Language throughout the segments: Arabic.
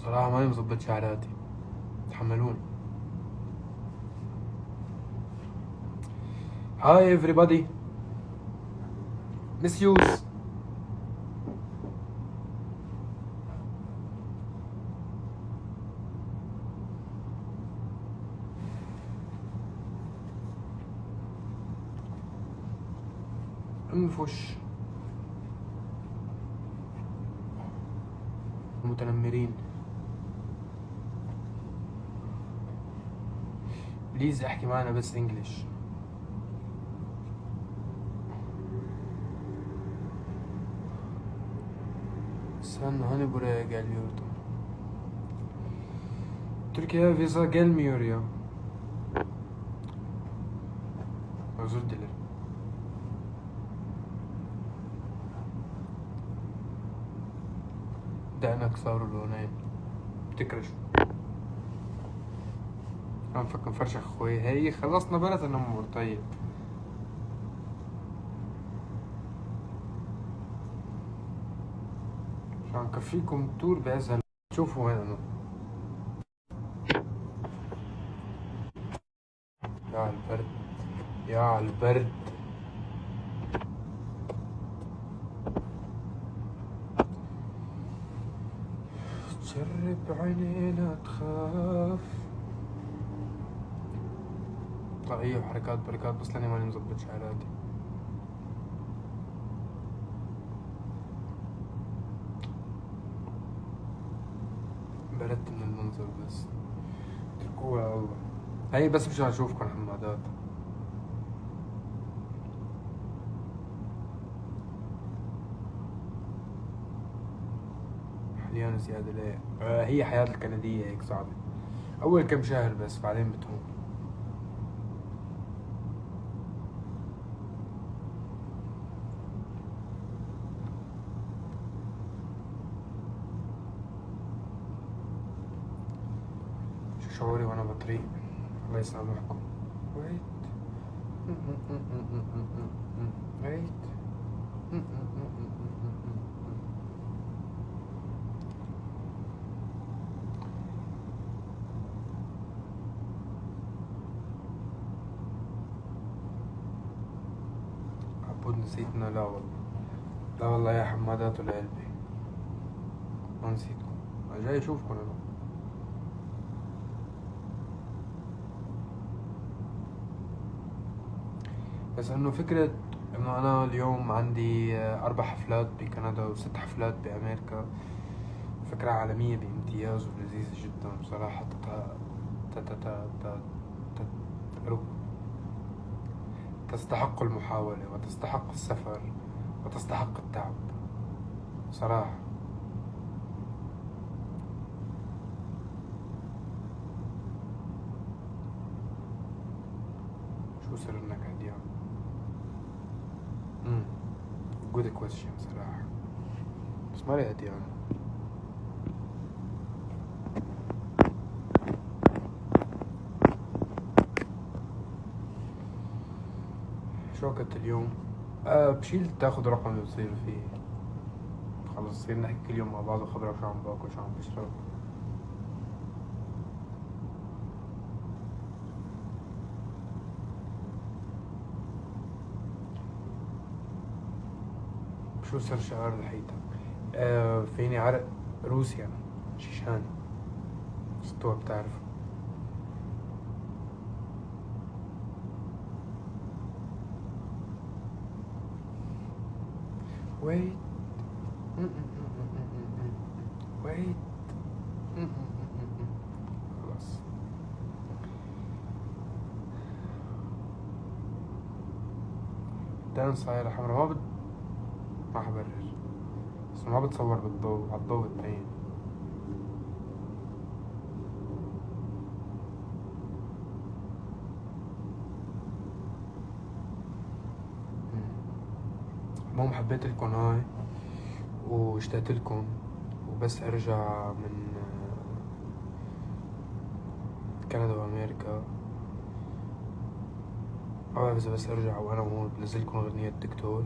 صراحة ماني مظبط شعراتي، تحملوني. هاي everybody. misuse. انفش. متنمرين. بليز احكي معنا بس انجلش. Sen hani buraya geliyordun? Türkiye'ye vize gelmiyor ya. Özür dilerim. دقنك صاروا لونين. بتكرش. عم فكر نفرشخ اخوي. هي خلصنا بلد النمور. طيب عشان نكفيكم تور بهذا. شوفوا وين انا. يا عالبرد يا عالبرد. جرب عيني لا تخاف. طاقية وحركات بركات بس لاني ماني مظبط شعراتي. بردت من المنظر بس. اتركوها يا الله. هي بس مش اشوفكم حمادات. حليان زيادة ليه؟ هي حياة الكندية هيك صعبة. أول كم شهر بس بعدين بتهون. شو شعوري وأنا بطريق. الله يسامحكم. ويت ويت. عبود نسيتنا. لا والله لا والله يا حمادات القلبي ما نسيتكم. أنا جاي أشوفكم أنا. بس إنه فكرة إنه أنا اليوم عندي 4 حفلات بكندا و6 حفلات بأمريكا. فكرة عالمية بامتياز ولذيذة جدا بصراحة. تستحق المحاولة وتستحق السفر وتستحق التعب صراحة. شو سر النكد يا good question صراحة. بس ما لقيت يعني. شو وقت اليوم؟ بشيل تاخد رقم اللي بتصير فيه. خلص نصير نحكي كل يوم مع بعض وخبرك شو عم باكل شو عم بشرب. شو سر شعار الحيطة؟ فيني عرق روسيا شيشان. ستوع بتعرف. wait wait. خلاص دان صايرة حمرا. ما حبرر بس ما بتصور بالضوء. على الضوء بتبين. المهم حبيت لكم هاي واشتقت لكم وبس ارجع من كندا وامريكا. ما بعرف اذا بس ارجع وانا هون بنزلكم اغنية دكتور.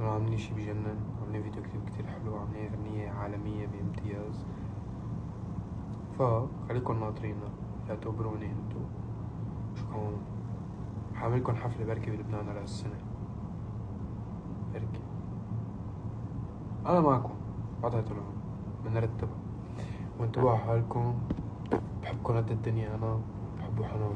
عاملين شي بجنن. عاملين فيديو كليب كتير حلو. عاملين اغنية عالمية بامتياز. خليكن ناطرينا يعتبروني انتو شو كمان حعملكن حفلة بركي بلبنان على السنة بركي أنا معكم قطعة العمر بنرتبها وانتبهوا على حالكم. بحبكن قد الدنيا. أنا بحبوا حنان.